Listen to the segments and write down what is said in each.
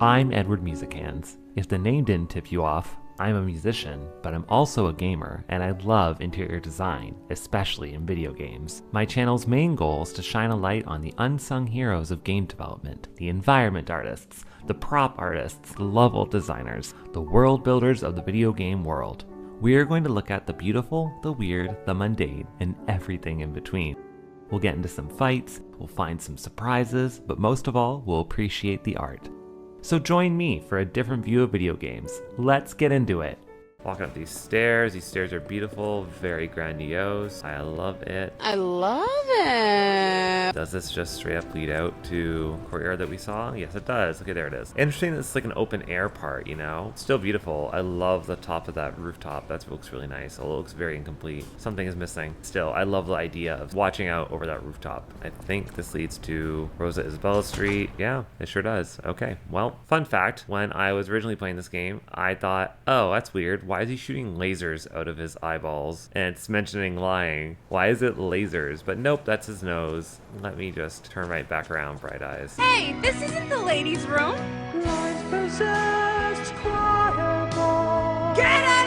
I'm Edward Musichands. If the name didn't tip you off, I'm a musician, but I'm also a gamer, and I love interior design, especially in video games. My channel's main goal is to shine a light on the unsung heroes of game development, the environment artists, the prop artists, the level designers, the world builders of the video game world. We are going to look at the beautiful, the weird, the mundane, and everything in between. We'll get into some fights, we'll find some surprises, but most of all, we'll appreciate the art. So join me for a different view of video games. Let's get into it. Walking up these stairs are beautiful, very grandiose. I love it. I love it. Does this just straight up lead out to courtyard that we saw? Yes, it does. Okay, there it is. Interesting that it's like an open air part, you know? Still beautiful. I love the top of that rooftop. That looks really nice. Although it looks very incomplete. Something is missing. Still, I love the idea of watching out over that rooftop. I think this leads to Rosa Isabella Street. Yeah, it sure does. Okay, well, fun fact. When I was originally playing this game, I thought, oh, that's weird. Why is he shooting lasers out of his eyeballs? And it's mentioning lying. Why is it lasers? But nope, that's his nose. Let me just turn right back around, Bright Eyes. Hey, this isn't the ladies' room. Get out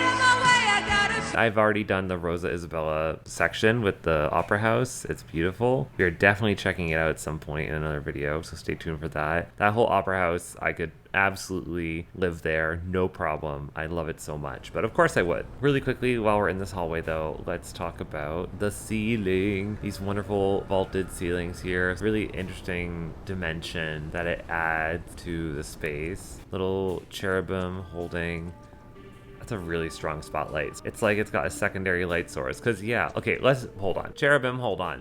of my way, I gotta... I've already done the Rosa Isabella section with the Opera House. It's beautiful. We're definitely checking it out at some point in another video, so stay tuned for that. That whole Opera House, I could absolutely live there, no problem. I love it so much, but of course I would. Really quickly, while we're in this hallway though, let's talk about the ceiling. These wonderful vaulted ceilings here. Really interesting dimension that it adds to the space. Little cherubim holding. That's a really strong spotlight. It's like it's got a secondary light source. Cause yeah, okay, let's hold on. Cherubim, hold on.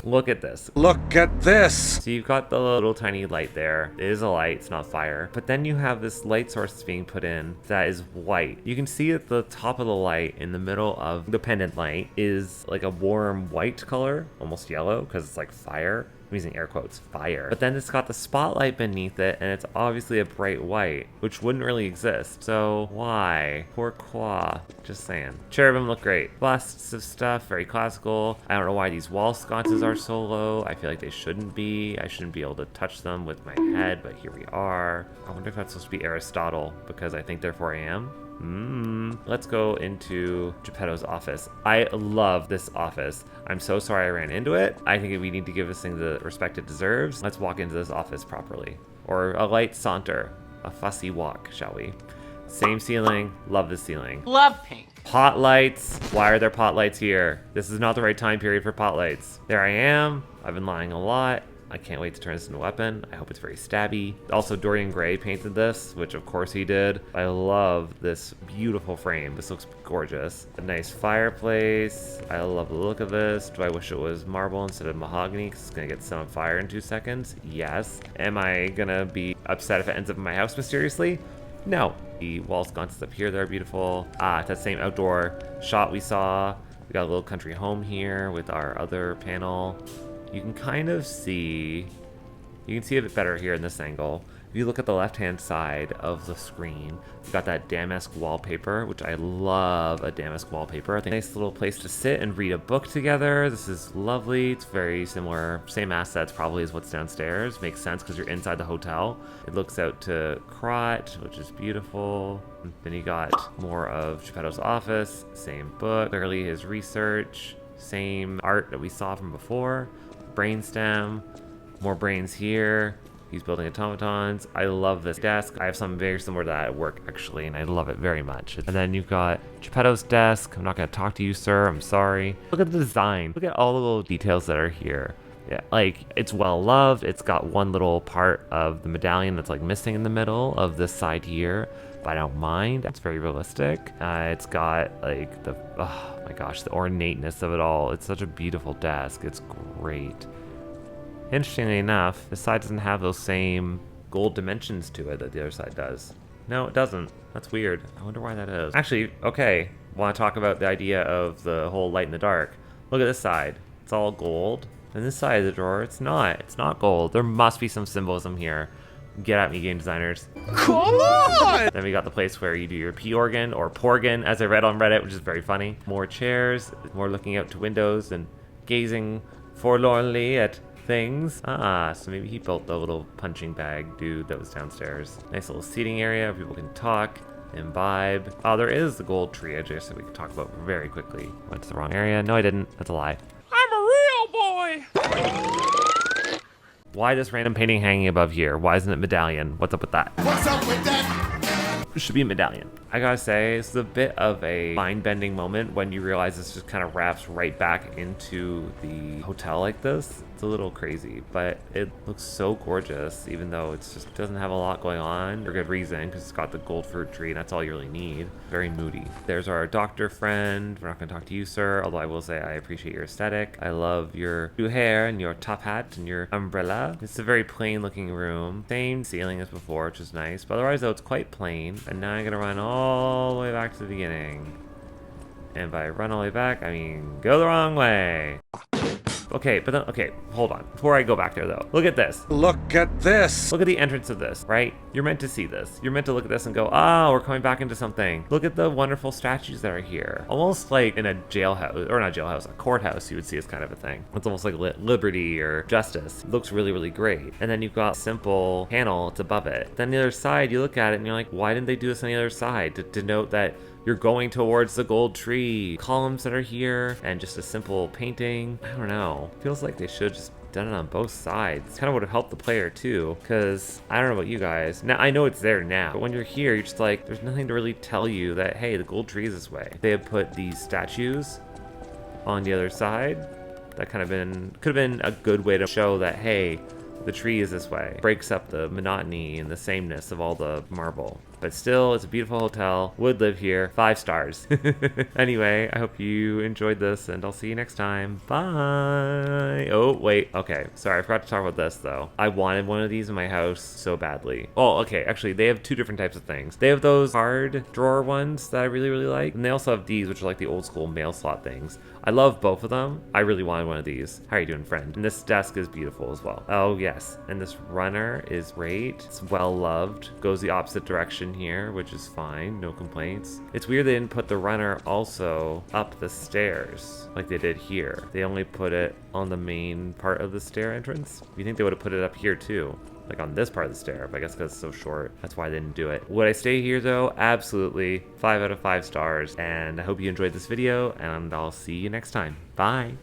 Look at this. Look at this! So you've got the little tiny light there. It is a light, it's not fire. But then you have this light source that's being put in that is white. You can see at the top of the light in the middle of the pendant light is like a warm white color, almost yellow, because it's like fire. I'm using air quotes, fire. But then it's got the spotlight beneath it, and it's obviously a bright white, which wouldn't really exist. So why? Pourquoi? Just saying. Cherubim look great. Busts of stuff, very classical. I don't know why these wall sconces are so low. I feel like they shouldn't be. I shouldn't be able to touch them with my head, but here we are. I wonder if that's supposed to be Aristotle, because I think therefore I am. Let's go into Gepetto's office. I love this office. I'm so sorry I ran into it. I think we need to give this thing the respect it deserves. Let's walk into this office properly. Or a light saunter. A fussy walk, shall we? Same ceiling. Love this ceiling. Love pink. Pot lights. Why are there pot lights here? This is not the right time period for pot lights. There I am. I've been lying a lot. I can't wait to turn this into a weapon. I hope it's very stabby. Also, Dorian Gray painted this, which of course he did. I love this beautiful frame. This looks gorgeous. A nice fireplace. I love the look of this. Do I wish it was marble instead of mahogany? Because it's gonna get set on fire in 2 seconds. Yes. Am I gonna be upset if it ends up in my house mysteriously? No. The wall sconces up here, they're beautiful. It's that same outdoor shot we saw. We got a little country home here with our other panel. You can kind of see, you can see a bit better here in this angle. If you look at the left-hand side of the screen, you've got that damask wallpaper, which I love a damask wallpaper. I think nice little place to sit and read a book together. This is lovely. It's very similar, same assets probably as what's downstairs. Makes sense because you're inside the hotel. It looks out to Krat, which is beautiful. Then you got more of Gepetto's office, same book, clearly his research, same art that we saw from before. Brainstem, more brains here. He's building automatons. I love this desk. I have something very similar to that at work actually, and I love it very much. And then you've got Gepetto's desk. I'm not gonna talk to you, sir, I'm sorry. Look at the design. Look at all the little details that are here. Yeah, like it's well loved. It's got one little part of the medallion that's like missing in the middle of this side here, but I don't mind. It's very realistic. It's got like the, oh my gosh, the ornateness of it all. It's such a beautiful desk. It's great. Interestingly enough, this side doesn't have those same gold dimensions to it that the other side does. No, it doesn't. That's weird. I wonder why that is. Actually, okay, want to talk about the idea of the whole light in the dark. Look at this side. It's all gold. And this side of the drawer, it's not. It's not gold. There must be some symbolism here. Get at me, game designers. Come on! Then we got the place where you do your Porgan or Porgan, as I read on Reddit, which is very funny. More chairs, more looking out to windows and gazing forlornly at things. Ah, so maybe he built the little punching bag dude that was downstairs. Nice little seating area where people can talk, imbibe. Oh, there is the gold tree, I guess, that we can talk about very quickly. Went to the wrong area. No, I didn't. That's a lie. I'm a real boy! Why this random painting hanging above here? Why isn't it medallion? What's up with that? What's up with that? It should be a medallion. I gotta say, it's a bit of a mind-bending moment when you realize this just kind of wraps right back into the hotel like this. It's a little crazy, but it looks so gorgeous, even though it's just doesn't have a lot going on for good reason, because it's got the gold fruit tree, and that's all you really need. Very moody. There's our doctor friend. We're not gonna talk to you, sir, although I will say I appreciate your aesthetic. I love your blue hair and your top hat and your umbrella. It's a very plain looking room. Same ceiling as before, which is nice, but otherwise though, it's quite plain. And now I'm gonna run all the way back to the beginning. And by run all the way back, I mean go the wrong way. Okay, but then, okay, hold on. Before I go back there though, look at this. Look at this! Look at the entrance of this, right? You're meant to see this. You're meant to look at this and go, ah, we're coming back into something. Look at the wonderful statues that are here. Almost like in a jailhouse, or not jailhouse, a courthouse you would see this kind of a thing. It's almost like liberty or justice. It looks really, really great. And then you've got a simple panel, it's above it. Then the other side, you look at it and you're like, why didn't they do this on the other side? To denote that you're going towards the gold tree. Columns that are here, and just a simple painting. I don't know. Feels like they should just done it on both sides. Kind of would have helped the player too, because I don't know about you guys. Now, I know it's there now, but when you're here, you're just like, there's nothing to really tell you that, hey, the gold tree is this way. They have put these statues on the other side. That could have been a good way to show that, hey, the tree is this way. Breaks up the monotony and the sameness of all the marble. But still, it's a beautiful hotel. Would live here. 5 stars. Anyway, I hope you enjoyed this, and I'll see you next time. Bye. Oh, wait. Okay. Sorry, I forgot to talk about this, though. I wanted one of these in my house so badly. Oh, okay. Actually, they have 2 different types of things. They have those hard drawer ones that I really, really like. And they also have these, which are like the old school mail slot things. I love both of them. I really wanted one of these. How are you doing, friend? And this desk is beautiful as well. Oh, yes. And this runner is great. It's well loved. Goes the opposite direction here, which is fine. No complaints. It's weird they didn't put the runner also up the stairs like they did here. They only put it on the main part of the stair entrance. You think they would have put it up here too, like on this part of the stair, but I guess because it's so short, that's why they didn't do it. Would I stay here though? Absolutely. 5 out of 5 stars. And I hope you enjoyed this video, and I'll see you next time. Bye.